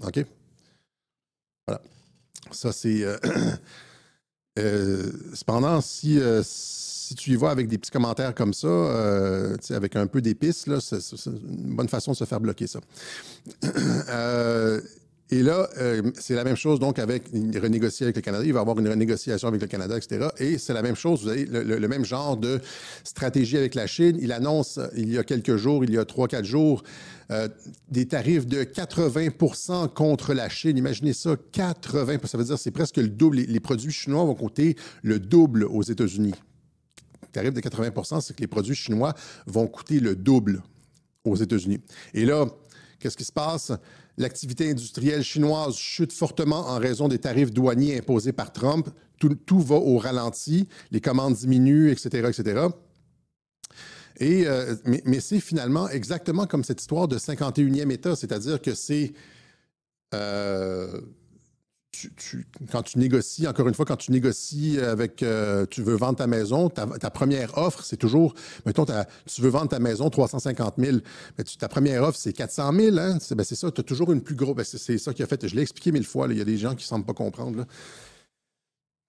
OK? Voilà. Ça, c'est... cependant, si tu y vas avec des petits commentaires comme ça, avec un peu d'épices, là, c'est une bonne façon de se faire bloquer ça. Et là, c'est la même chose donc avec renégocier avec le Canada. Il va y avoir une renégociation avec le Canada, etc. Et c'est la même chose, vous avez le même genre de stratégie avec la Chine. Il annonce il y a quelques jours, il y a 3-4 jours, des tarifs de 80% contre la Chine. Imaginez ça, 80%. Ça veut dire que c'est presque le double. Les produits chinois vont coûter le double aux États-Unis. Le tarif de 80%, c'est que les produits chinois vont coûter le double aux États-Unis. Et là, qu'est-ce qui se passe? L'activité industrielle chinoise chute fortement en raison des tarifs douaniers imposés par Trump. Tout va au ralenti, les commandes diminuent, etc., etc. Mais c'est finalement exactement comme cette histoire de 51e État, c'est-à-dire que c'est... quand tu négocies, encore une fois, quand tu négocies avec, tu veux vendre ta maison, ta première offre, c'est toujours, mettons, tu veux vendre ta maison 350 000, mais ta première offre, c'est 400 000, hein? C'est ça, tu as toujours une plus grosse, c'est ça qui a fait, je l'ai expliqué 1000 fois, là, il y a des gens qui ne semblent pas comprendre, là.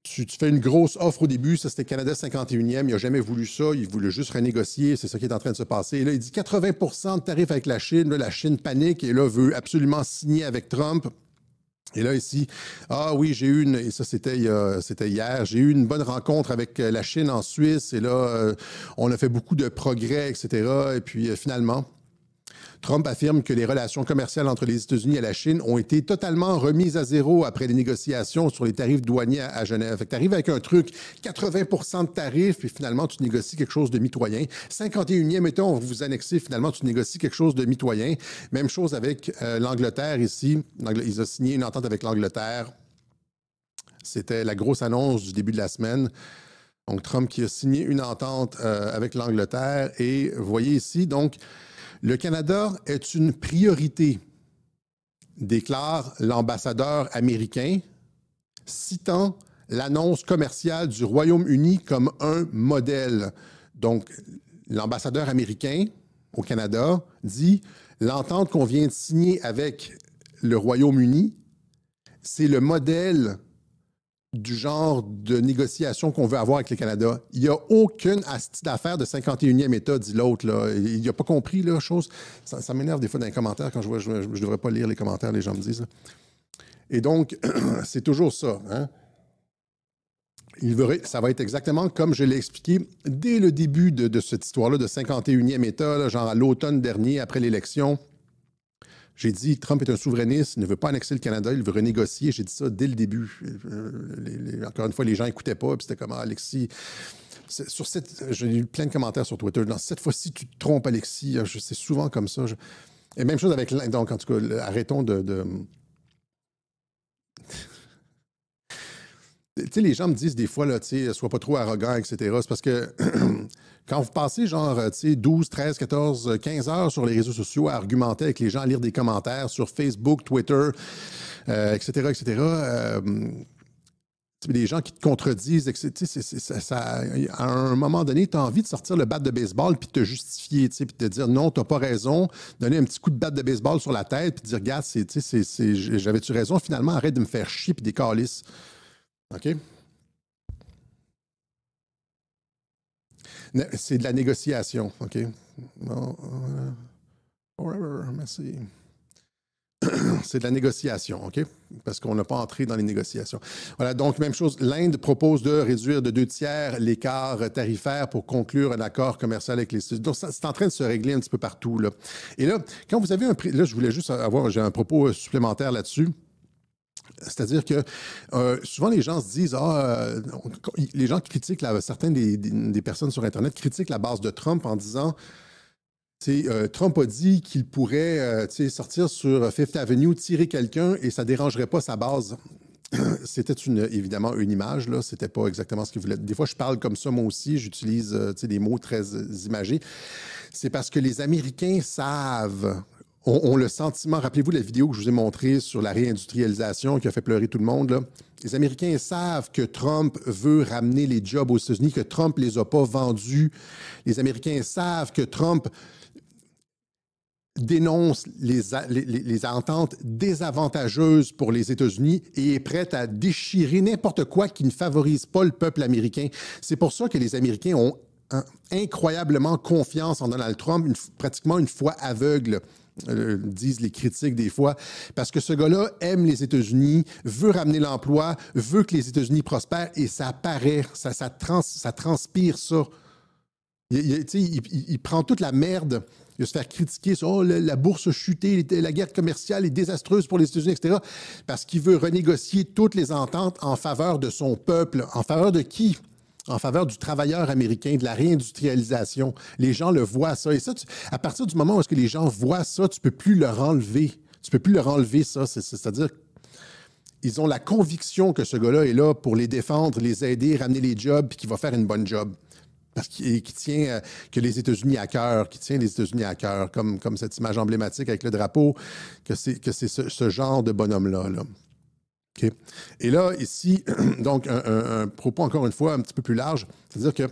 Tu fais une grosse offre au début, ça c'était Canada 51e, il n'a jamais voulu ça, il voulait juste renégocier, c'est ça qui est en train de se passer. Et là, il dit 80% de tarifs avec la Chine, là, la Chine panique et là veut absolument signer avec Trump. Et là, ici, ah oui, j'ai eu et ça c'était hier, j'ai eu une bonne rencontre avec la Chine en Suisse, et là, on a fait beaucoup de progrès, etc. Et puis finalement, Trump affirme que les relations commerciales entre les États-Unis et la Chine ont été totalement remises à zéro après les négociations sur les tarifs douaniers à Genève. Fait que tu arrives avec un truc, 80% de tarifs, puis finalement, tu négocies quelque chose de mitoyen. 51e, mettons, vous annexez, finalement, tu négocies quelque chose de mitoyen. Même chose avec l'Angleterre ici. Ils ont signé une entente avec l'Angleterre. C'était la grosse annonce du début de la semaine. Donc, Trump qui a signé une entente avec l'Angleterre. Et vous voyez ici, donc, le Canada est une priorité, déclare l'ambassadeur américain, citant l'annonce commerciale du Royaume-Uni comme un modèle. Donc, l'ambassadeur américain au Canada dit « L'entente qu'on vient de signer avec le Royaume-Uni, c'est le modèle du genre de négociation qu'on veut avoir avec le Canada. Il n'y a aucune astuce d'affaires de 51e État, dit l'autre. Là. Il n'a pas compris la chose. Ça m'énerve des fois dans les commentaires quand je vois, je ne devrais pas lire les commentaires, les gens me disent. Et donc, c'est toujours ça. Hein? Ça va être exactement comme je l'ai expliqué dès le début de cette histoire-là de 51e État, là, genre à l'automne dernier, après l'élection. J'ai dit Trump est un souverainiste, il ne veut pas annexer le Canada, il veut renégocier. J'ai dit ça dès le début. Encore une fois, les gens n'écoutaient pas, puis c'était comme Alexis. J'ai eu plein de commentaires sur Twitter. Dans cette fois-ci, tu te trompes, Alexis. C'est souvent comme ça. Et même chose avec l'Inde. Donc, en tout cas, arrêtons de... Tu sais, les gens me disent des fois, là, tu sais, sois pas trop arrogant, etc. C'est parce que quand vous passez genre, tu sais, 12, 13, 14, 15 heures sur les réseaux sociaux à argumenter avec les gens, à lire des commentaires sur Facebook, Twitter, etc., etc., des gens qui te contredisent, à un moment donné, tu as envie de sortir le bat de baseball puis de te justifier, puis de te dire non, tu n'as pas raison, donner un petit coup de batte de baseball sur la tête puis de dire regarde, j'avais-tu raison, finalement, arrête de me faire chier puis des câlisses. OK? C'est de la négociation, OK? Bon, merci. C'est de la négociation, OK? Parce qu'on n'a pas entré dans les négociations. Voilà, donc, même chose, l'Inde propose de réduire de 2/3 l'écart tarifaire pour conclure un accord commercial avec les États-Unis. Donc, c'est en train de se régler un petit peu partout, là. Et là, quand vous avez un prix... Là, je voulais juste j'ai un propos supplémentaire là-dessus. C'est-à-dire que souvent, les gens se disent, les gens qui critiquent, certaines des personnes sur Internet critiquent la base de Trump en disant, Trump a dit qu'il pourrait sortir sur Fifth Avenue, tirer quelqu'un et ça ne dérangerait pas sa base. C'était évidemment une image, là. C'était pas exactement ce qu'il voulait. Des fois, je parle comme ça, moi aussi. J'utilise des mots très imagés. C'est parce que les Américains savent... ont le sentiment, rappelez-vous la vidéo que je vous ai montrée sur la réindustrialisation qui a fait pleurer tout le monde, là. Les Américains savent que Trump veut ramener les jobs aux États-Unis, que Trump ne les a pas vendus. Les Américains savent que Trump dénonce les ententes désavantageuses pour les États-Unis et est prête à déchirer n'importe quoi qui ne favorise pas le peuple américain. C'est pour ça que les Américains ont incroyablement confiance en Donald Trump, pratiquement une foi aveugle. Disent les critiques des fois, parce que ce gars-là aime les États-Unis, veut ramener l'emploi, veut que les États-Unis prospèrent, et ça apparaît, ça transpire ça. Il prend toute la merde. Il va se faire critiquer sur oh, la bourse a chuté, la guerre commerciale est désastreuse pour les États-Unis, etc. Parce qu'il veut renégocier toutes les ententes en faveur de son peuple. En faveur de qui? En faveur du travailleur américain, de la réindustrialisation. Les gens le voient, ça. Et ça, à partir du moment où est-ce que les gens voient ça, tu ne peux plus leur enlever. Tu ne peux plus leur enlever ça. C'est-à-dire ils ont la conviction que ce gars-là est là pour les défendre, les aider, ramener les jobs, puis qu'il va faire une bonne job. Parce qu'il tient que les États-Unis à cœur, qui tient les États-Unis à cœur, comme cette image emblématique avec le drapeau, que c'est ce genre de bonhomme-là. Là. Okay. Et là, ici, donc, un propos encore une fois un petit peu plus large, c'est-à-dire que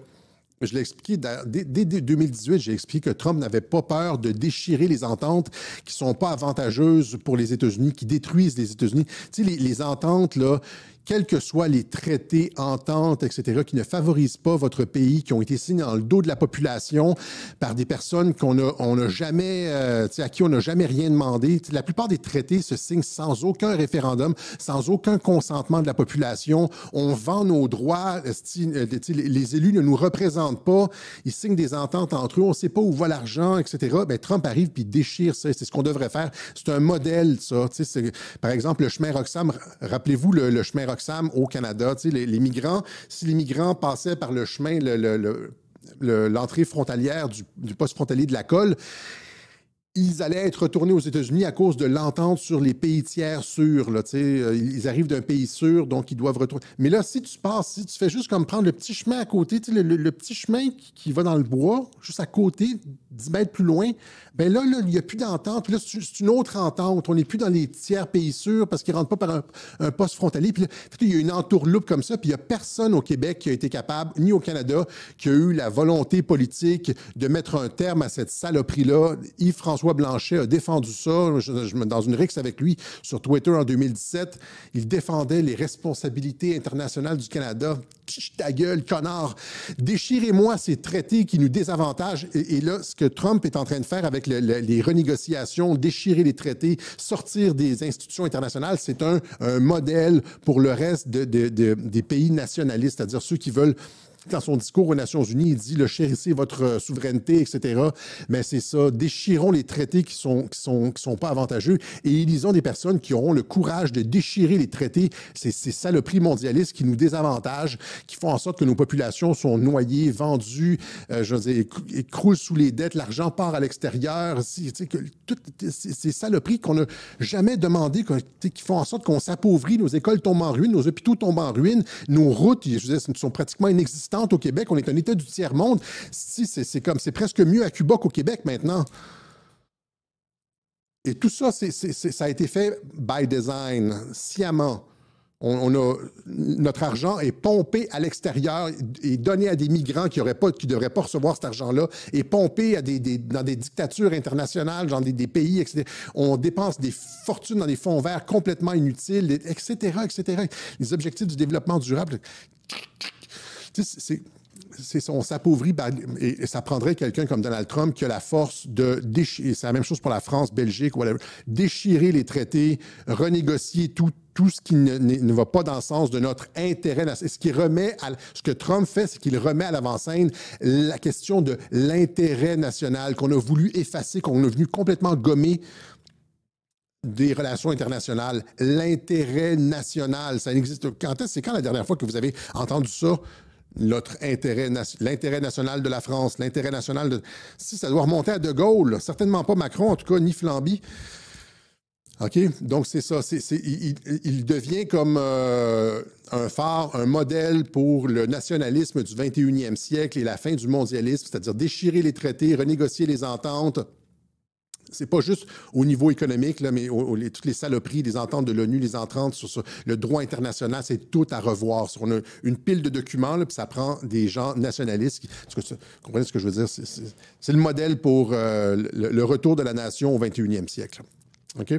je l'ai expliqué, dès 2018, j'ai expliqué que Trump n'avait pas peur de déchirer les ententes qui ne sont pas avantageuses pour les États-Unis, qui détruisent les États-Unis. Tu sais, les ententes, là, quels que soient les traités, ententes, etc., qui ne favorisent pas votre pays, qui ont été signés dans le dos de la population par des personnes qu'on n'a jamais, à qui on n'a jamais rien demandé. La plupart des traités se signent sans aucun référendum, sans aucun consentement de la population. On vend nos droits. Les élus ne nous représentent pas. Ils signent des ententes entre eux. On ne sait pas où va l'argent, etc. Bien, Trump arrive puis déchire ça. C'est ce qu'on devrait faire. C'est un modèle, ça. Par exemple, le chemin Roxham. Rappelez-vous le chemin Roxham au Canada. Les migrants, si les migrants passaient par le chemin, l'entrée frontalière du poste frontalier de la Colle, ils allaient être retournés aux États-Unis à cause de l'entente sur les pays tiers sûrs. Là, ils arrivent d'un pays sûr, donc ils doivent retourner. Mais là, si tu fais juste comme prendre le petit chemin à côté, le petit chemin qui va dans le bois, juste à côté, 10 mètres plus loin, bien là, il n'y a plus d'entente. Puis là, c'est une autre entente. On n'est plus dans les tiers pays sûrs parce qu'ils ne rentrent pas par un poste frontalier. Puis là, il y a une entourloupe comme ça, puis il n'y a personne au Québec qui a été capable, ni au Canada, qui a eu la volonté politique de mettre un terme à cette saloperie-là. Yves-François Blanchet a défendu ça. Dans une rixe avec lui sur Twitter en 2017, il défendait les responsabilités internationales du Canada. Ta gueule, connard! Déchirez-moi ces traités qui nous désavantagent. Et là, ce que Trump est en train de faire avec les renégociations, déchirer les traités, sortir des institutions internationales, c'est un modèle pour le reste des pays nationalistes, c'est-à-dire ceux qui veulent. Dans son discours aux Nations Unies, il dit « chérissez votre souveraineté, etc. » Mais c'est ça, déchirons les traités qui sont pas avantageux et élisons des personnes qui auront le courage de déchirer les traités, ces saloperies mondialistes qui nous désavantagent, qui font en sorte que nos populations sont noyées, vendues, écroulent sous les dettes, l'argent part à l'extérieur. Toutes ces saloperies qu'on n'a jamais demandées, qui font en sorte qu'on s'appauvrit, nos écoles tombent en ruine, nos hôpitaux tombent en ruine, nos routes, sont pratiquement inexistantes au Québec. On est un État du tiers-monde. C'est presque mieux à Cuba qu'au Québec maintenant. Et tout ça, ça a été fait by design, sciemment. Notre argent est pompé à l'extérieur et donné à des migrants qui ne devraient pas recevoir cet argent-là et pompé dans des dictatures internationales, dans des pays, etc. On dépense des fortunes dans des fonds verts complètement inutiles, etc., etc. Les objectifs du développement durable. On s'appauvrit et ça prendrait quelqu'un comme Donald Trump qui a la force de déchirer, c'est la même chose pour la France, Belgique, whatever, déchirer les traités, renégocier tout ce qui ne va pas dans le sens de notre intérêt. Ce que Trump fait, c'est qu'il remet à l'avant-scène la question de l'intérêt national qu'on a voulu effacer, qu'on a venu complètement gommer des relations internationales. L'intérêt national, ça n'existe. C'est quand la dernière fois que vous avez entendu ça? L'intérêt national de la France, l'intérêt national de... Si ça doit remonter à De Gaulle, certainement pas Macron, en tout cas, ni Flamby. OK? Donc, c'est ça. Il devient comme un phare, un modèle pour le nationalisme du 21e siècle et la fin du mondialisme, c'est-à-dire déchirer les traités, renégocier les ententes, c'est pas juste au niveau économique, là, mais toutes les saloperies, des ententes de l'ONU, les ententes sur le droit international, c'est tout à revoir. On a une pile de documents, là, puis ça prend des gens nationalistes. Vous comprenez ce que je veux dire? C'est le modèle pour le retour de la nation au 21e siècle. OK?